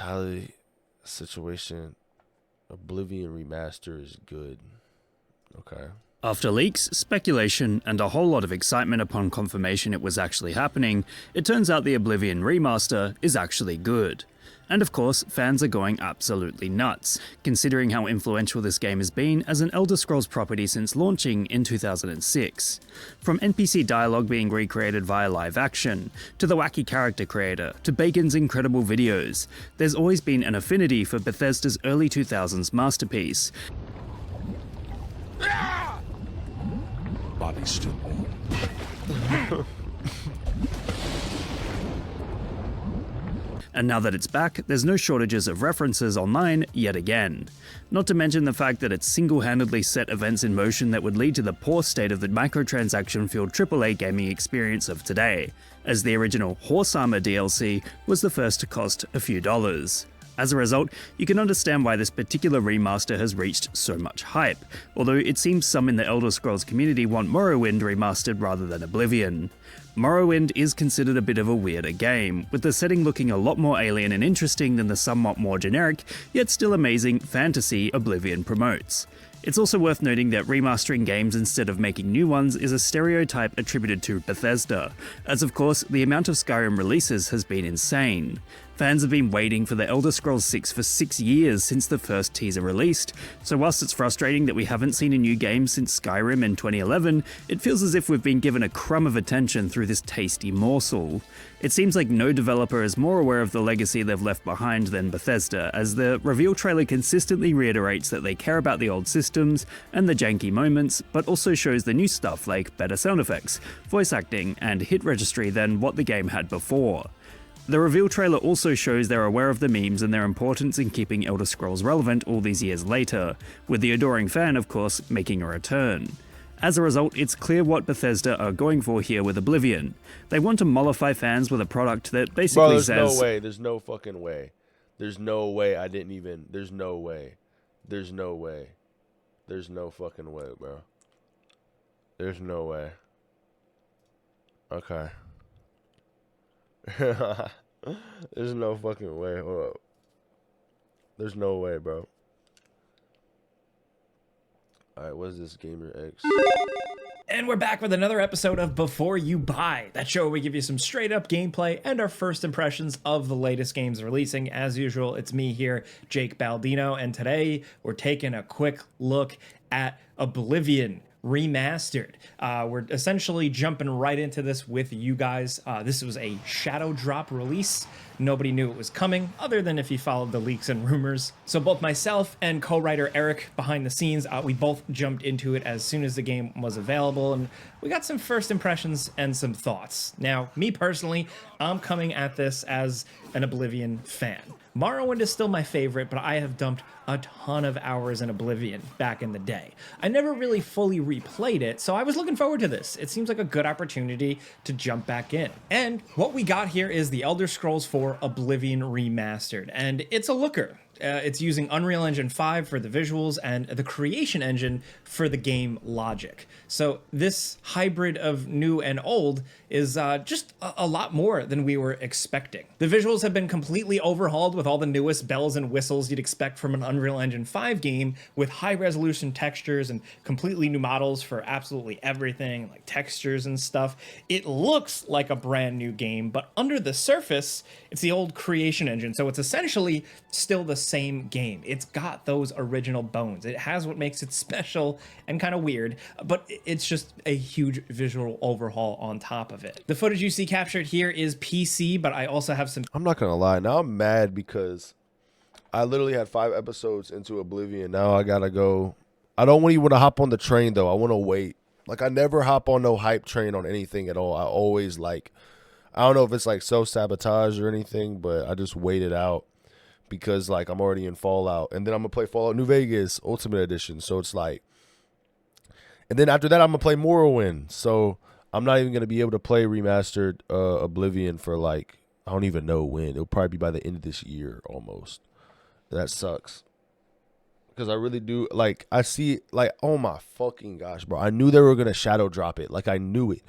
fatality situation, Oblivion Remaster is good. Okay. After leaks, speculation, and a whole lot of excitement upon confirmation it was actually happening, it turns out the Oblivion Remaster is actually good. And of course, fans are going absolutely nuts, considering how influential this game has been as an Elder Scrolls property since launching in 2006. From NPC dialogue being recreated via live action, to the wacky character creator, to Bacon's incredible videos, there's always been an affinity for Bethesda's early 2000s masterpiece. Body still warm. And now that it's back, there's no shortages of references online yet again. Not to mention the fact that it single-handedly set events in motion that would lead to the poor state of the microtransaction-filled AAA gaming experience of today, as the original Horse Armor DLC was the first to cost a few dollars. As a result, you can understand why this particular remaster has reached so much hype, although it seems some in the Elder Scrolls community want Morrowind remastered rather than Oblivion. Morrowind is considered a bit of a weirder game, with the setting looking a lot more alien and interesting than the somewhat more generic, yet still amazing, fantasy Oblivion promotes. It's also worth noting that remastering games instead of making new ones is a stereotype attributed to Bethesda, as of course the amount of Skyrim releases has been insane. Fans have been waiting for the Elder Scrolls 6 for 6 years since the first teaser released, so whilst it's frustrating that we haven't seen a new game since Skyrim in 2011, it feels as if we've been given a crumb of attention through this tasty morsel. It seems like no developer is more aware of the legacy they've left behind than Bethesda, as the reveal trailer consistently reiterates that they care about the old systems and the janky moments, but also shows the new stuff like better sound effects, voice acting, and hit registry than what the game had before. The reveal trailer also shows they're aware of the memes and their importance in keeping Elder Scrolls relevant all these years later, with the adoring fan, of course, making a return. As a result, it's clear what Bethesda are going for here with Oblivion. They want to mollify fans with a product that basically Bro, says... no way. There's no fucking way. There's no way I didn't even... There's no way. There's no way. There's no fucking way, bro. There's no way. Okay. There's no fucking way. Hold up. There's no way, bro. Alright, what is this, Gamer X? And we're back with another episode of Before You Buy. That show where we give you some straight up gameplay and our first impressions of the latest games releasing. As usual, it's me here, Jake Baldino, and today we're taking a quick look at Oblivion Remastered. We're essentially jumping right into this with you guys. This was a shadow drop release. Nobody knew it was coming, other than if you followed the leaks and rumors. So both myself and co-writer Eric behind the scenes, we both jumped into it as soon as the game was available, and we got some first impressions and some thoughts. Now, me personally, I'm coming at this as an Oblivion fan. Morrowind is still my favorite, but I have dumped a ton of hours in Oblivion back in the day. I never really fully replayed it, so I was looking forward to this. It seems like a good opportunity to jump back in. And what we got here is the Elder Scrolls 4 Oblivion Remastered, and it's a looker. It's using Unreal Engine 5 for the visuals and the creation engine for the game logic. So this hybrid of new and old is just a lot more than we were expecting. The visuals have been completely overhauled with all the newest bells and whistles you'd expect from an Unreal Engine 5 game, with high resolution textures and completely new models for absolutely everything, like textures and stuff. It looks like a brand new game, but under the surface, it's the old creation engine. So it's essentially still the same game. It's got those original bones. It has what makes it special and kind of weird, but it's just a huge visual overhaul on top of it. The footage you see captured here is PC, but I also have some... I'm not gonna lie. Now I'm mad because I literally had 5 episodes into Oblivion. Now I gotta go. I don't want to hop on the train, though. I want to wait. Like, I never hop on no hype train on anything at all. I always, like... I don't know if it's, like, self-sabotage or anything, but I just wait it out. Because, like, I'm already in Fallout. And then I'm going to play Fallout New Vegas Ultimate Edition. So it's like... And then after that, I'm going to play Morrowind. So I'm not even going to be able to play Remastered Oblivion for, like... I don't even know when. It'll probably be by the end of this year, almost. That sucks. Because I really do... Like, I see... Like, oh my fucking gosh, bro. I knew they were going to shadow drop it. Like, I knew it.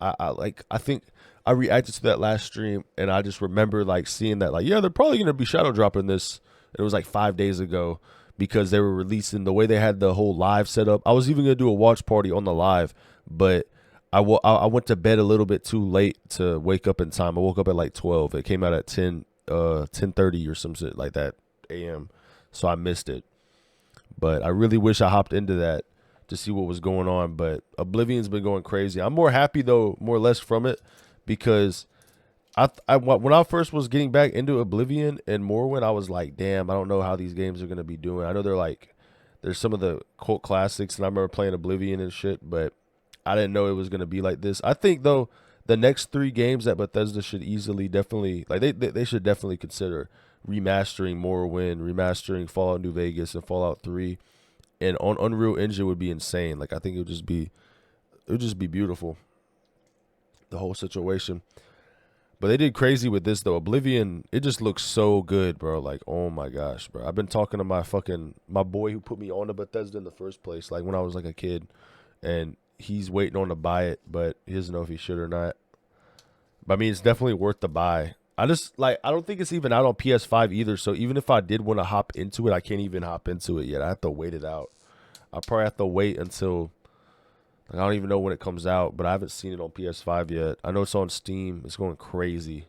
I think I reacted to that last stream, and I just remember like seeing that like, yeah, they're probably gonna be shadow dropping this. It was like 5 days ago because they were releasing the way they had the whole live set up. I was even gonna do a watch party on the live, but I went to bed a little bit too late to wake up in time. I woke up at like 12. It came out at 10:30 or some shit like that a.m. So I missed it. But I really wish I hopped into that to see what was going on. But Oblivion's been going crazy. I'm more happy though, more or less from it, because when I first was getting back into Oblivion and Morrowind, I was like, damn, I don't know how these games are gonna be doing. I know there's some of the cult classics, and I remember playing Oblivion and shit, but I didn't know it was gonna be like this. I think though the next 3 games that Bethesda should definitely like they should definitely consider remastering Morrowind, remastering Fallout New Vegas and Fallout 3, and on Unreal Engine would be insane. Like I think it would just be beautiful, the whole situation. But they did crazy with this though. Oblivion, it just looks so good, bro. Like, oh my gosh, bro. I've been talking to my boy who put me on to Bethesda in the first place, like when I was like a kid, and he's waiting on to buy it, but he doesn't know if he should or not. But I mean, it's definitely worth the buy. I don't think it's even out on PS5 either. So even if I did want to hop into it, I can't even hop into it yet. I have to wait it out. I'll probably have to wait until, like, I don't even know when it comes out, but I haven't seen it on PS5 yet. I know it's on Steam. It's going crazy.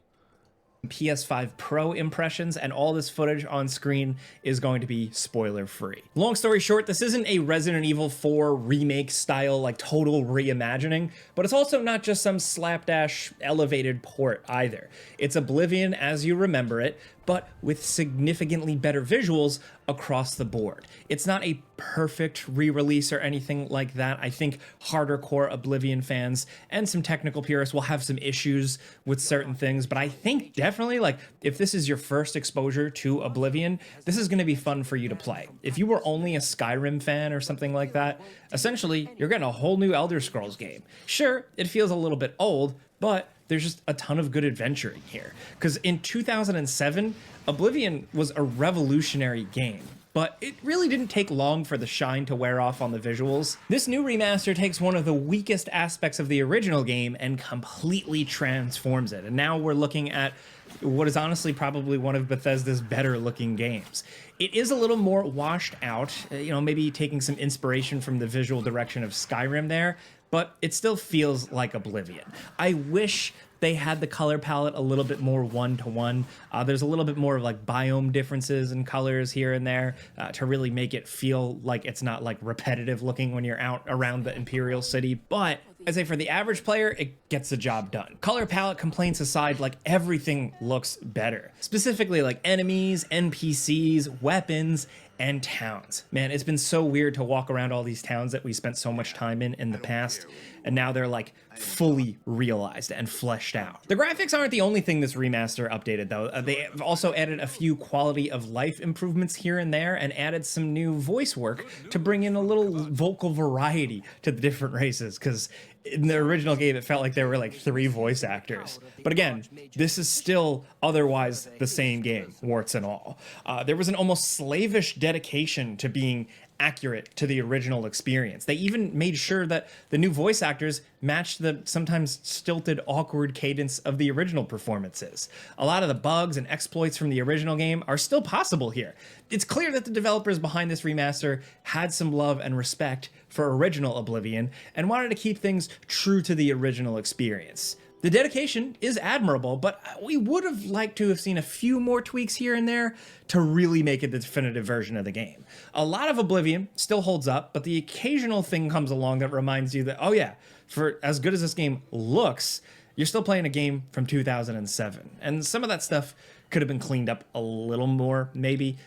PS5 Pro impressions, and all this footage on screen is going to be spoiler free. Long story short, this isn't a Resident Evil 4 remake style, like total reimagining, but it's also not just some slapdash elevated port either. It's Oblivion as you remember it, but with significantly better visuals across the board. It's not a perfect re-release or anything like that. I think harder core Oblivion fans and some technical purists will have some issues with certain things, but I think definitely, like, if this is your first exposure to Oblivion, this is going to be fun for you to play. If you were only a Skyrim fan or something like that, essentially you're getting a whole new Elder Scrolls game. Sure, it feels a little bit old, but there's just a ton of good adventuring here. Because in 2007, Oblivion was a revolutionary game, but it really didn't take long for the shine to wear off on the visuals. This new remaster takes one of the weakest aspects of the original game and completely transforms it. And now we're looking at what is honestly probably one of Bethesda's better looking games. It is a little more washed out, maybe taking some inspiration from the visual direction of Skyrim there, but it still feels like Oblivion. I wish they had the color palette a little bit more one-to-one. There's a little bit more of like biome differences in colors here and there to really make it feel like it's not like repetitive looking when you're out around the Imperial City. But I'd say for the average player, it gets the job done. Color palette complaints aside, like everything looks better. Specifically like enemies, NPCs, weapons, and towns. Man, it's been so weird to walk around all these towns that we spent so much time in the past, and now they're like fully realized and fleshed out. The graphics aren't the only thing this remaster updated though. They have also added a few quality of life improvements here and there, and added some new voice work to bring in a little vocal variety to the different races, because in the original game, it felt like there were like 3 voice actors. But again, this is still otherwise the same game, warts and all. There was an almost slavish dedication to being accurate to the original experience. They even made sure that the new voice actors matched the sometimes stilted, awkward cadence of the original performances. A lot of the bugs and exploits from the original game are still possible here. It's clear that the developers behind this remaster had some love and respect for original Oblivion and wanted to keep things true to the original experience. The dedication is admirable, but we would have liked to have seen a few more tweaks here and there to really make it the definitive version of the game. A lot of Oblivion still holds up, but the occasional thing comes along that reminds you that, oh yeah, for as good as this game looks, you're still playing a game from 2007. And some of that stuff could have been cleaned up a little more, maybe.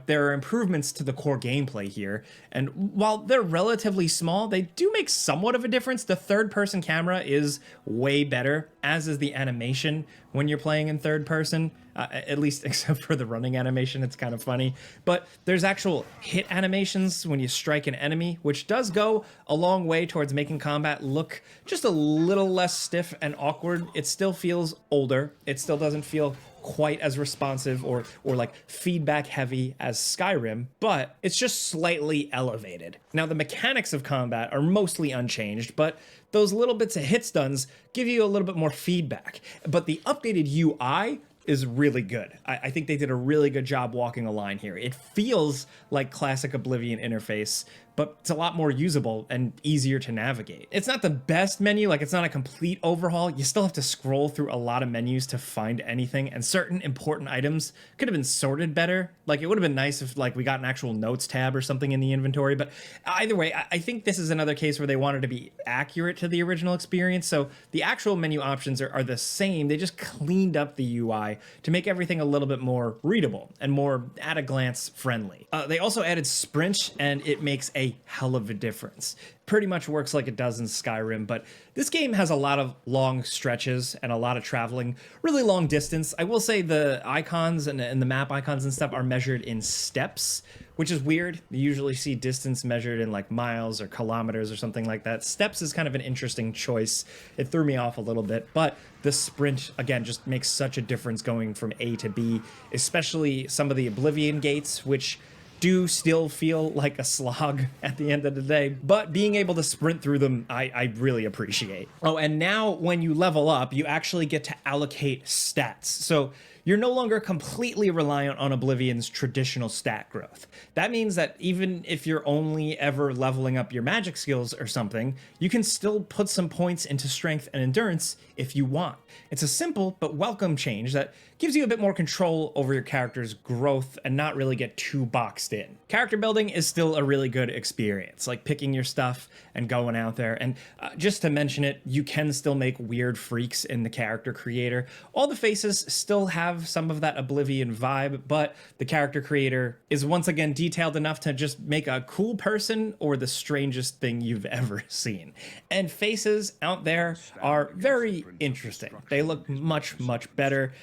There are improvements to the core gameplay here, and while they're relatively small, they do make somewhat of a difference. The third-person camera is way better, as is the animation when you're playing in third person, at least except for the running animation. It's kind of funny, but there's actual hit animations when you strike an enemy, which does go a long way towards making combat look just a little less stiff and awkward. It still feels older. It still doesn't feel quite as responsive or like feedback heavy as Skyrim, but it's just slightly elevated. Now, the mechanics of combat are mostly unchanged, but those little bits of hit stuns give you a little bit more feedback. But the updated UI is really good. I think they did a really good job walking a line here. It feels like classic Oblivion interface, but it's a lot more usable and easier to navigate. It's not the best menu, like it's not a complete overhaul. You still have to scroll through a lot of menus to find anything, and certain important items could have been sorted better. Like, it would have been nice if like we got an actual notes tab or something in the inventory, but either way, I think this is another case where they wanted to be accurate to the original experience, so the actual menu options are the same. They just cleaned up the UI to make everything a little bit more readable and more at a glance friendly. They also added sprint, and it makes a hell of a difference. Pretty much works like it does in Skyrim, but this game has a lot of long stretches and a lot of traveling, really long distance. I will say the icons and the map icons and stuff are measured in steps, which is weird. You usually see distance measured in like miles or kilometers or something like that. Steps is kind of an interesting choice. It threw me off a little bit, but the sprint, again, just makes such a difference going from A to B, especially some of the Oblivion gates, which do still feel like a slog at the end of the day, but being able to sprint through them, I really appreciate. Oh, and now when you level up, you actually get to allocate stats. So you're no longer completely reliant on Oblivion's traditional stat growth. That means that even if you're only ever leveling up your magic skills or something, you can still put some points into strength and endurance if you want. It's a simple but welcome change that gives you a bit more control over your character's growth and not really get too boxed in. Character building is still a really good experience, like picking your stuff and going out there. And just to mention it, you can still make weird freaks in the character creator. All the faces still have some of that Oblivion vibe, but the character creator is once again detailed enough to just make a cool person or the strangest thing you've ever seen. And faces out there are very interesting. They look much, much better.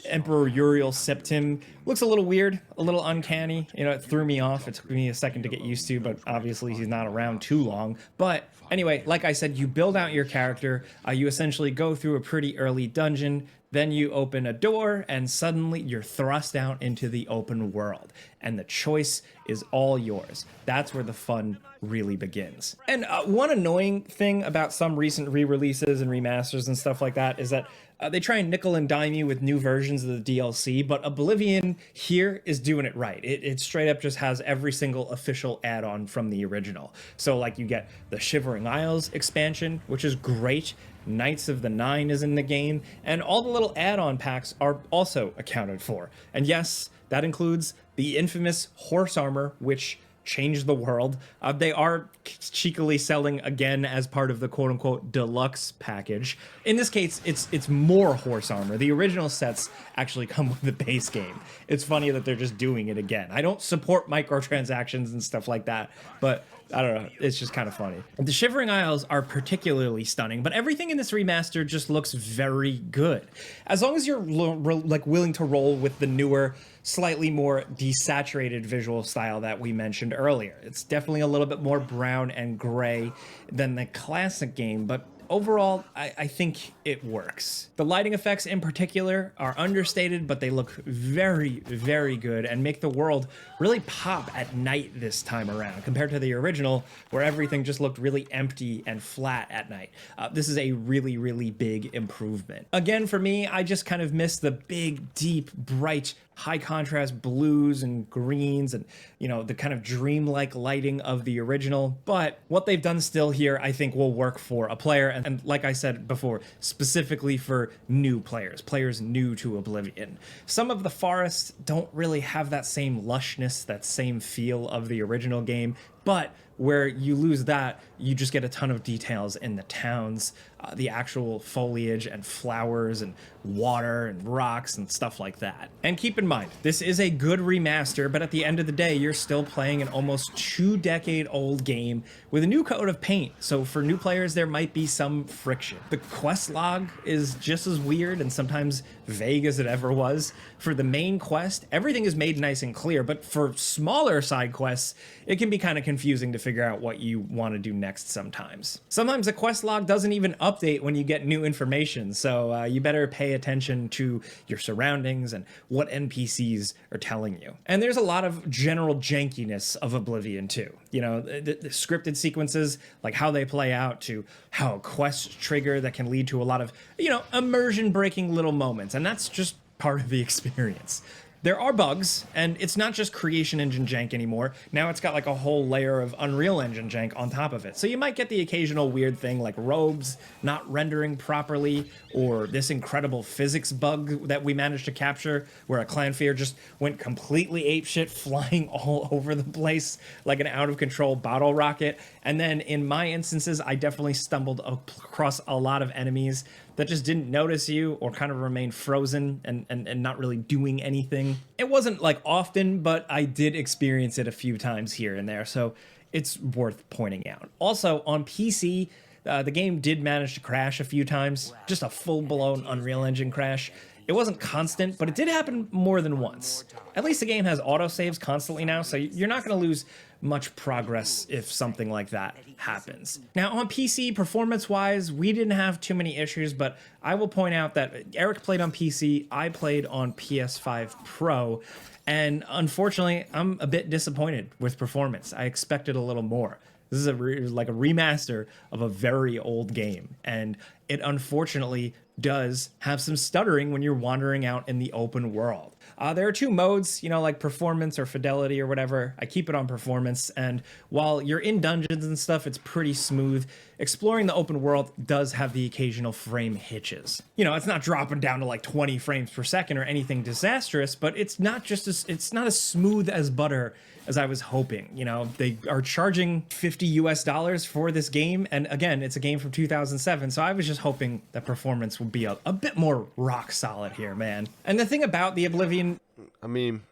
Emperor Uriel Septim looks a little weird, a little uncanny. You know, it threw me off. It took me a second to get used to, but obviously he's not around too long. But anyway, like I said, you build out your character. You essentially go through a pretty early dungeon. Then you open a door and suddenly you're thrust out into the open world. And the choice is all yours. That's where the fun really begins. And one annoying thing about some recent re-releases and remasters and stuff like that is that they try and nickel and dime you with new versions of the DLC, but Oblivion here is doing it right. It straight up just has every single official add-on from the original. So like you get the Shivering Isles expansion, which is great. Knights of the Nine is in the game, and all the little add-on packs are also accounted for. And yes, that includes the infamous horse armor, which changed the world. They are cheekily selling again as part of the quote-unquote deluxe package. In this case, it's more horse armor. The original sets actually come with the base game. It's funny that they're just doing it again. I don't support microtransactions and stuff like that, but I don't know, it's just kind of funny. The Shivering Isles are particularly stunning, but everything in this remaster just looks very good. As long as you're like willing to roll with the newer, slightly more desaturated visual style that we mentioned earlier. It's definitely a little bit more brown and gray than the classic game, but overall, I think it works. The lighting effects in particular are understated, but they look very, very good and make the world really pop at night this time around compared to the original where everything just looked really empty and flat at night. This is a really, really big improvement. Again, for me, I just kind of miss the big, deep, bright, high contrast blues and greens and, you know, the kind of dreamlike lighting of the original. But what they've done still here, I think will work for a player. And like I said before, specifically for new players new to Oblivion. Some of the forests don't really have that same lushness, that same feel of the original game, but where you lose that, you just get a ton of details in the towns, the actual foliage and flowers and water and rocks and stuff like that. And keep in mind, this is a good remaster, but at the end of the day, you're still playing an almost 2-decade-old game with a new coat of paint. So for new players, there might be some friction. The quest log is just as weird and sometimes vague as it ever was. For the main quest, everything is made nice and clear, but for smaller side quests, it can be kind of confusing to figure out what you want to do next. next sometimes. Sometimes the quest log doesn't even update when you get new information, so you better pay attention to your surroundings and what NPCs are telling you. And there's a lot of general jankiness of Oblivion too. You know, the scripted sequences, like how they play out, to how quests trigger that can lead to a lot of, you know, immersion breaking little moments. And that's just part of the experience. There are bugs, and it's not just Creation Engine jank anymore. Now it's got like a whole layer of Unreal Engine jank on top of it. So you might get the occasional weird thing like robes not rendering properly, or this incredible physics bug that we managed to capture where a Clanfear just went completely apeshit, flying all over the place like an out-of-control bottle rocket. And then in my instances, I definitely stumbled across a lot of enemies that just didn't notice you or kind of remained frozen and not really doing anything. It wasn't like often, but I did experience it a few times here and there, so it's worth pointing out. Also, on PC, the game did manage to crash a few times, just a full-blown Unreal Engine crash. It wasn't constant, but it did happen more than once. At least the game has autosaves constantly now, so you're not going to lose much progress if something like that happens. Now, on PC, performance-wise, we didn't have too many issues, but I will point out that Eric played on PC, I played on PS5 Pro, and unfortunately, I'm a bit disappointed with performance. I expected a little more. This is like a remaster of a very old game, and it unfortunately does have some stuttering when you're wandering out in the open world. There are two modes, you know, like performance or fidelity or whatever. I keep it on performance, and while you're in dungeons and stuff, it's pretty smooth. Exploring the open world does have the occasional frame hitches. You know, it's not dropping down to like 20 frames per second or anything disastrous, but it's not as smooth as butter as I was hoping. You know, they are charging $50 for this game, and again, it's a game from 2007, so I was just hoping that performance would be a bit more rock solid here, man. And the thing about the Oblivion, I mean,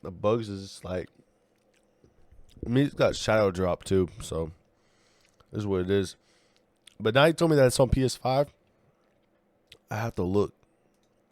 the bugs is like, I mean, it's got shadow drop too, so this is what it is. But now you told me that it's on PS5. I have to look.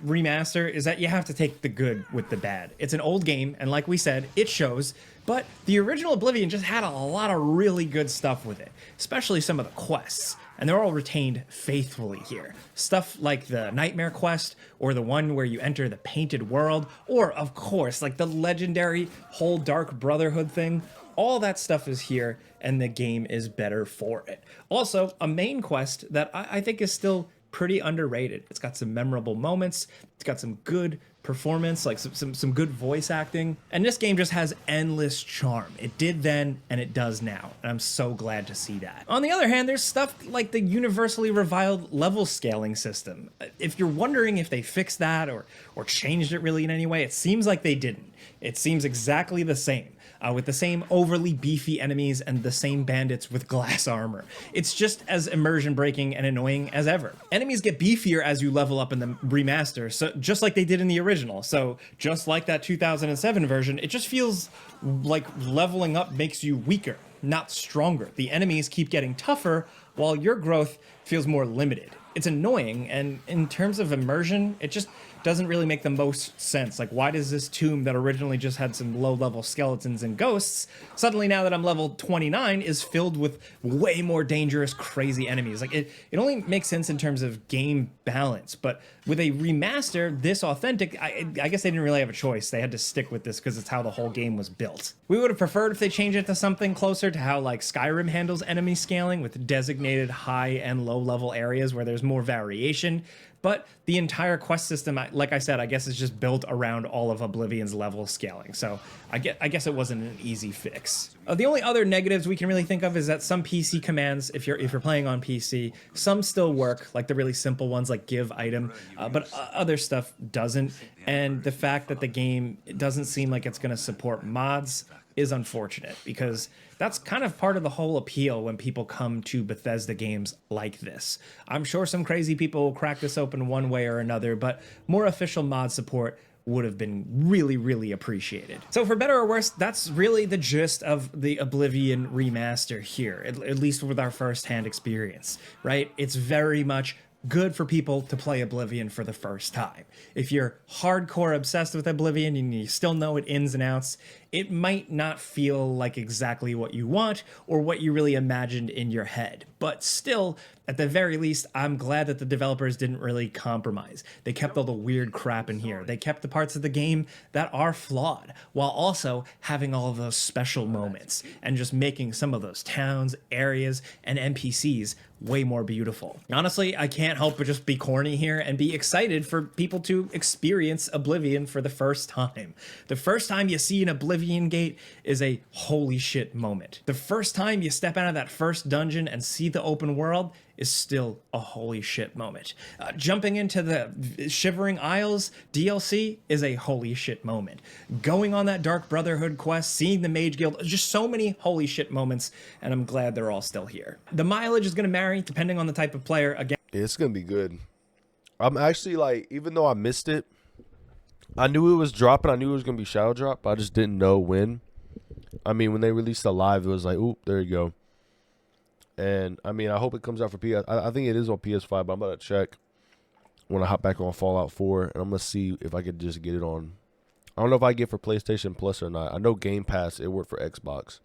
Remaster is that you have to take the good with the bad. It's an old game, and like we said, it shows, but the original Oblivion just had a lot of really good stuff with it, especially some of the quests, and they're all retained faithfully here. Stuff like the Nightmare quest, or the one where you enter the Painted World, or of course, like the legendary whole Dark Brotherhood thing. All that stuff is here, and the game is better for it. Also, a main quest that I think is still pretty underrated. It's got some memorable moments. It's got some good performance, like some good voice acting. And this game just has endless charm. It did then, and it does now. And I'm so glad to see that. On the other hand, there's stuff like the universally reviled level scaling system. If you're wondering if they fixed that or changed it really in any way, it seems like they didn't. It seems exactly the same. With the same overly beefy enemies and the same bandits with glass armor. It's just as immersion breaking and annoying as ever. Enemies get beefier as you level up in the remaster, so just like they did in the original. So just like that 2007 version, it just feels like leveling up makes you weaker, not stronger. The enemies keep getting tougher while your growth feels more limited. It's annoying, and in terms of immersion, it just doesn't really make the most sense. Like, why does this tomb that originally just had some low-level skeletons and ghosts, suddenly now that I'm level 29, is filled with way more dangerous, crazy enemies? Like, it only makes sense in terms of game balance, but with a remaster this authentic, I guess they didn't really have a choice. They had to stick with this because it's how the whole game was built. We would have preferred if they changed it to something closer to how, like, Skyrim handles enemy scaling with designated high and low-level areas where there's more variation. But the entire quest system, like I said, I guess is just built around all of Oblivion's level scaling. So I guess it wasn't an easy fix. The only other negatives we can really think of is that some PC commands, if you're playing on PC, some still work, like the really simple ones like give item, but other stuff doesn't. And the fact that the game doesn't seem like it's going to support mods is unfortunate, because that's kind of part of the whole appeal when people come to Bethesda games like this. I'm sure some crazy people will crack this open one way or another, but more official mod support would have been really, really appreciated. So for better or worse, that's really the gist of the Oblivion remaster here, at least with our first-hand experience, right? It's very much good for people to play Oblivion for the first time. If you're hardcore obsessed with Oblivion and you still know it ins and outs, it might not feel like exactly what you want or what you really imagined in your head. But still, at the very least, I'm glad that the developers didn't really compromise. They kept all the weird crap in here. They kept the parts of the game that are flawed, while also having all of those special moments and just making some of those towns, areas, and NPCs way more beautiful. Honestly, I can't help but just be corny here and be excited for people to experience Oblivion for the first time. The first time you see an Oblivion gate is a holy shit moment. The first time you step out of that first dungeon and see the open world is still a holy shit moment. Jumping into the Shivering Isles DLC is a holy shit moment. Going on that Dark Brotherhood quest, seeing the Mage Guild, just so many holy shit moments, and I'm glad they're all still here. The mileage is gonna vary depending on the type of player. Again, It's gonna be good. I'm actually like, even though I missed it, I knew it was dropping. I knew it was gonna be Shadow Drop, but I just didn't know when. I mean, when they released the live, it was like, oop, there you go. And I mean, I hope it comes out for PS. I think it is on PS5, but I'm about to check when I hop back on Fallout 4, and I'm gonna see if I could just get it on. I don't know if I get it for PlayStation Plus or not. I know Game Pass, it worked for Xbox.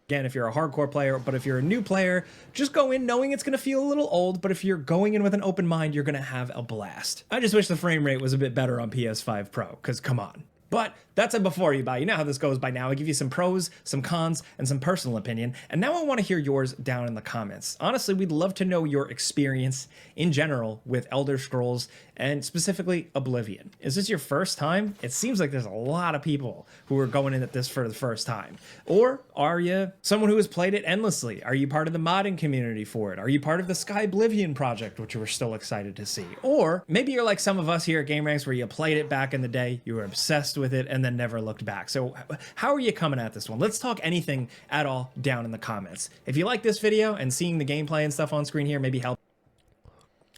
Again, if you're a hardcore player, but if you're a new player, just go in knowing it's going to feel a little old, but if you're going in with an open mind, you're going to have a blast. I just wish the frame rate was a bit better on PS5 Pro, because come on. But that's a before you buy. You know how this goes by now. I give you some pros, some cons, and some personal opinion. And now I want to hear yours down in the comments. Honestly, we'd love to know your experience in general with Elder Scrolls and specifically Oblivion. Is this your first time? It seems like there's a lot of people who are going in at this for the first time. Or are you someone who has played it endlessly? Are you part of the modding community for it? Are you part of the Sky Oblivion project, which we're still excited to see? Or maybe you're like some of us here at Game Ranks where you played it back in the day, you were obsessed with it, and then never looked back. So how are you coming at this one? Let's talk anything at all down in the comments. If you like this video and seeing the gameplay and stuff on screen here maybe help